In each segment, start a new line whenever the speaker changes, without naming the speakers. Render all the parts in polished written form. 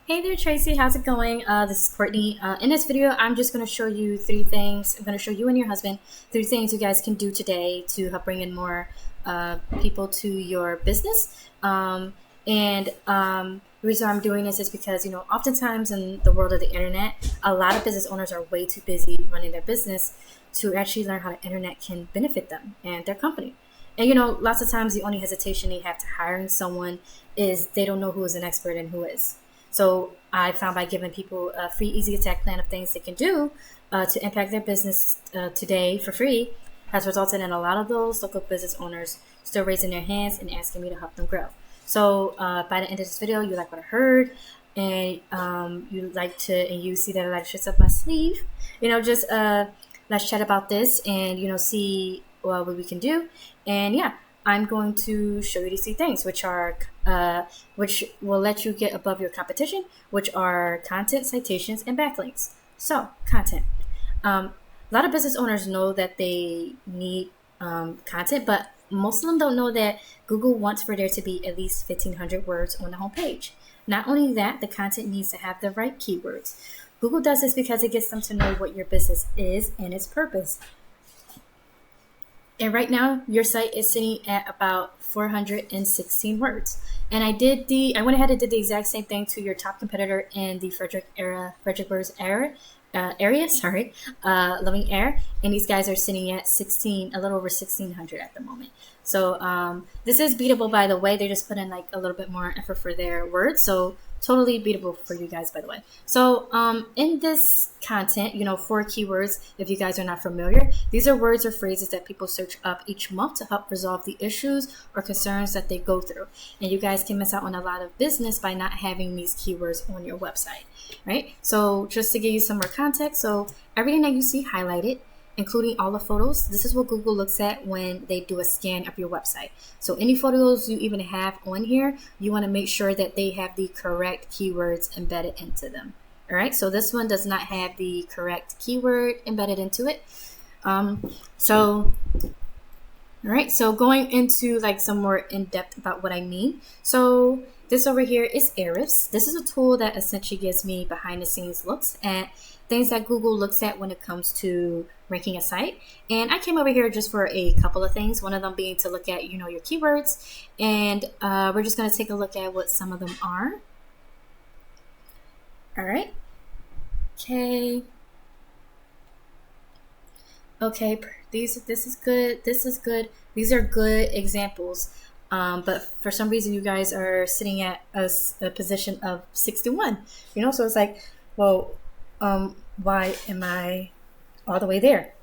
Hey there, Tracy. How's it going? This is Courtney. In this video, I'm just going to show you three things. I'm going to show you and your husband three things you guys can do today to help bring in more people to your business. The reason I'm doing this is because, oftentimes in the world of the internet, a lot of business owners are way too busy running their business to actually learn how the internet can benefit them and their company. And, lots of times the only hesitation they have to hiring someone is they don't know who is an expert and who is. So I found by giving people a free, easy attack plan of things they can do to impact their business today for free has resulted in a lot of those local business owners still raising their hands and asking me to help them grow. So by the end of this video, you like what I heard, and you see that I like shit up my sleeve. Let's chat about this and see what we can do. And yeah, I'm going to show you these three things, which will let you get above your competition, which are content, citations, and backlinks. So, content. A lot of business owners know that they need content, but most of them don't know that Google wants for there to be at least 1,500 words on the homepage. Not only that, the content needs to have the right keywords. Google does this because it gets them to know what your business is and its purpose. And right now, your site is sitting at about 416 words. And I went ahead and did the exact same thing to your top competitor in the Fredericksburg area, Loving Air. And these guys are sitting at a little over 1,600 at the moment. So this is beatable, by the way. They just put in like a little bit more effort for their words. So totally beatable for you guys, by the way. So in this content, 4 keywords, if you guys are not familiar, these are words or phrases that people search up each month to help resolve the issues or concerns that they go through. And you guys can miss out on a lot of business by not having these keywords on your website, right? So just to give you some more context, so everything that you see highlighted, including all the photos, this is what Google looks at when they do a scan of your website. So any photos you even have on here, you want to make sure that they have the correct keywords embedded into them. All right, so this one does not have the correct keyword embedded into it. All right, so going into like some more in-depth about what I mean. So this over here is Ahrefs. This is a tool that essentially gives me behind the scenes looks at things that Google looks at when it comes to ranking a site. And I came over here just for a couple of things. One of them being to look at, your keywords. And we're just going to take a look at what some of them are. All right. Okay. This is good. This is good. These are good examples. But for some reason, you guys are sitting at a position of 61. So it's like, well, why am I all the way there?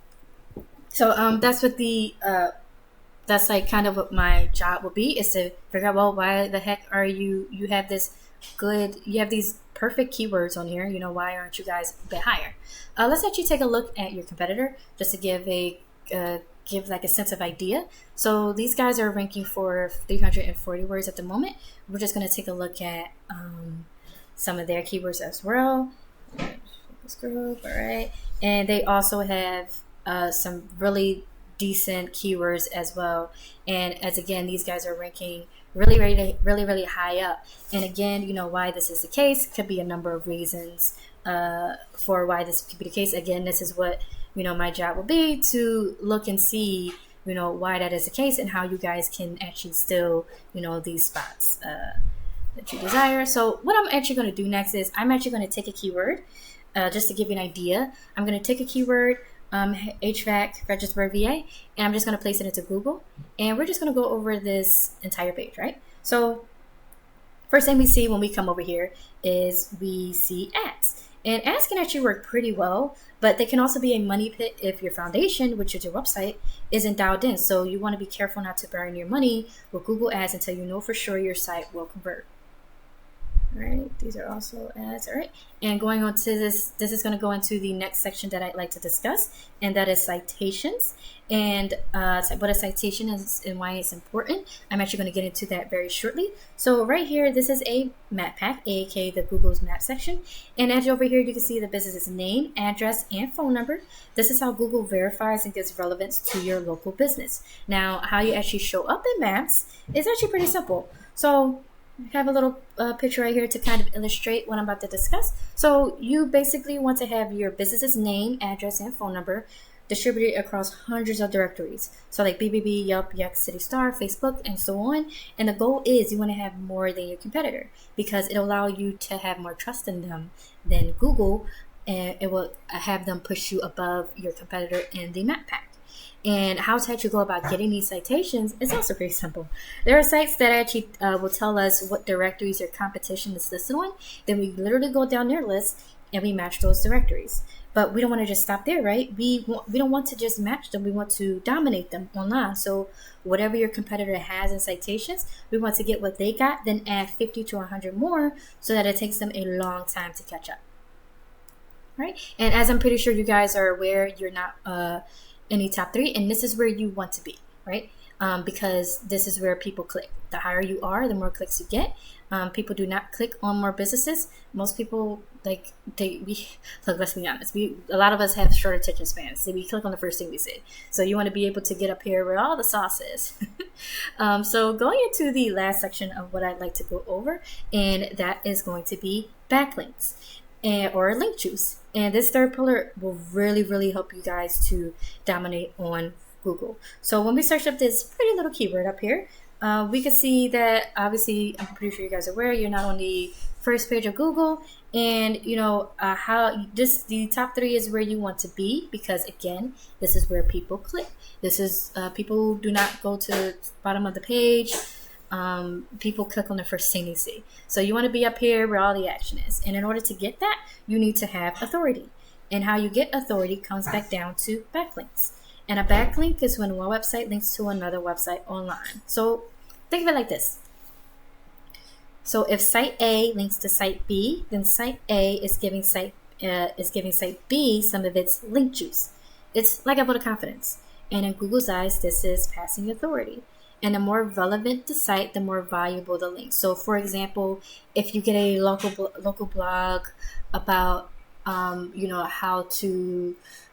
So that's what that's like kind of what my job will be, is to figure out, well, why the heck are you have these perfect keywords on here, why aren't you guys a bit higher? Let's actually take a look at your competitor just to give like a sense of idea. So these guys are ranking for 340 words at the moment. We're just going to take a look at some of their keywords as well. Focus group, all right. And they also have some really decent keywords as well. And again, these guys are ranking really high up. And again, why this is the case could be a number of reasons for why this could be the case. Again, this is what my job will be, to look and see why that is the case and how you guys can actually still these spots that you desire. So what I'm actually going to do next is I'm actually going to take a keyword just to give you an idea. I'm going to take a keyword, HVAC Fredericksburg VA, and I'm just going to place it into Google, and we're just going to go over this entire page, right? So first thing we see when we come over here is we see ads. And ads can actually work pretty well, but they can also be a money pit if your foundation, which is your website, isn't dialed in. So you want to be careful not to burn your money with Google ads until you know for sure your site will convert. All right, these are also ads. All right, and going on to this is going to go into the next section that I'd like to discuss, and that is citations. And what a citation is and why it's important. I'm actually going to get into that very shortly. So right here, this is a map pack, aka the Google's map section. And as over here, you can see the business's name, address, and phone number. This is how Google verifies and gives relevance to your local business. Now, how you actually show up in maps is actually pretty simple. So have a little picture right here to kind of illustrate what I'm about to discuss. So you basically want to have your business's name, address, and phone number distributed across hundreds of directories. So like BBB, Yelp, Yext, City Star, Facebook, and so on. And the goal is you want to have more than your competitor because it'll allow you to have more trust in them than Google, and it will have them push you above your competitor in the map pack. And how to actually go about getting these citations is also pretty simple. There are sites that actually will tell us what directories your competition is listed on. Then we literally go down their list and we match those directories. But we don't want to just stop there, right? We don't want to just match them. We want to dominate them online. So whatever your competitor has in citations, we want to get what they got, then add 50 to 100 more so that it takes them a long time to catch up. Right? And as I'm pretty sure you guys are aware, you're not any top 3, and this is where you want to be, right? Because this is where people click. The higher you are, the more clicks you get. People do not click on more businesses. Most people look. Let's be honest. A lot of us have short attention spans. So we click on the first thing we see. So you want to be able to get up here where all the sauce is. So going into the last section of what I'd like to go over, and that is going to be backlinks or link juice. And this third pillar will really, really help you guys to dominate on Google. So when we search up this pretty little keyword up here, we can see that obviously, I'm pretty sure you guys are aware, you're not on the first page of Google. And the top 3 is where you want to be because again, this is where people click. This is people do not go to the bottom of the page. People click on the first thing they see. So you want to be up here where all the action is. And in order to get that, you need to have authority. And how you get authority comes back down to backlinks. And a backlink is when one website links to another website online. So think of it like this. So if site A links to site B, then site A is giving site B some of its link juice. It's like a vote of confidence. And in Google's eyes, this is passing authority. And the more relevant the site, the more valuable the link. So, for example, if you get a local blog about,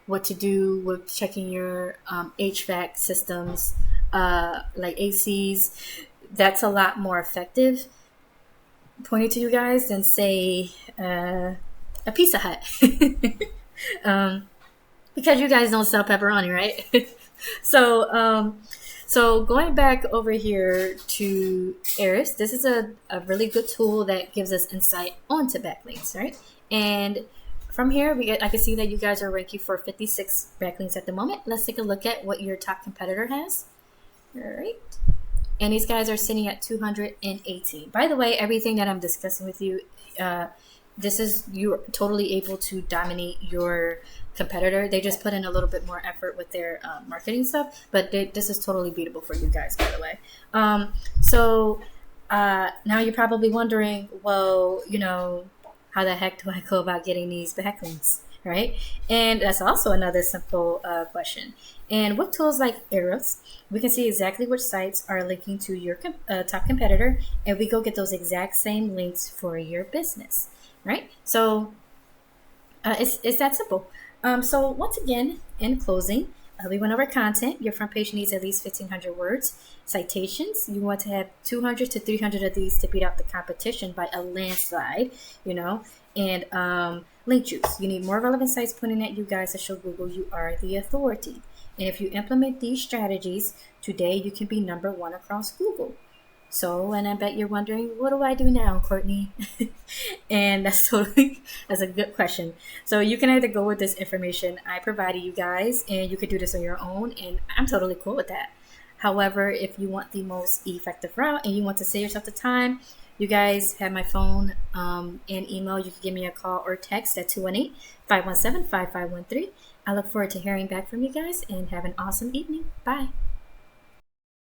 what to do with checking your HVAC systems, like ACs, that's a lot more effective pointing to you guys than say a Pizza Hut, because you guys don't sell pepperoni, right? So going back over here to Eris, this is a really good tool that gives us insight onto backlinks, right? And from here, I can see that you guys are ranking for 56 backlinks at the moment. Let's take a look at what your top competitor has. All right. And these guys are sitting at 218. By the way, everything that I'm discussing with you, you're totally able to dominate your competitor. They just put in a little bit more effort with their marketing stuff, but this is totally beatable for you guys, by the way. Now you're probably wondering, well, how the heck do I go about getting these backlinks, right? And that's also another simple question. And with tools like Eros, we can see exactly which sites are linking to your top competitor, and we go get those exact same links for your business, right? So it's that simple. So once again, in closing, we went over content. Your front page needs at least 1,500 words. Citations, you want to have 200 to 300 of these to beat out the competition by a landslide, And link juice, you need more relevant sites pointing at you guys to show Google you are the authority. And if you implement these strategies, today you can be number 1 across Google. So, and I bet you're wondering, what do I do now, Courtney? And that's a good question. So you can either go with this information I provided you guys, and you could do this on your own, and I'm totally cool with that. However, if you want the most effective route and you want to save yourself the time, you guys have my phone and email. You can give me a call or text at 218-517-5513. I look forward to hearing back from you guys, and have an awesome evening. Bye.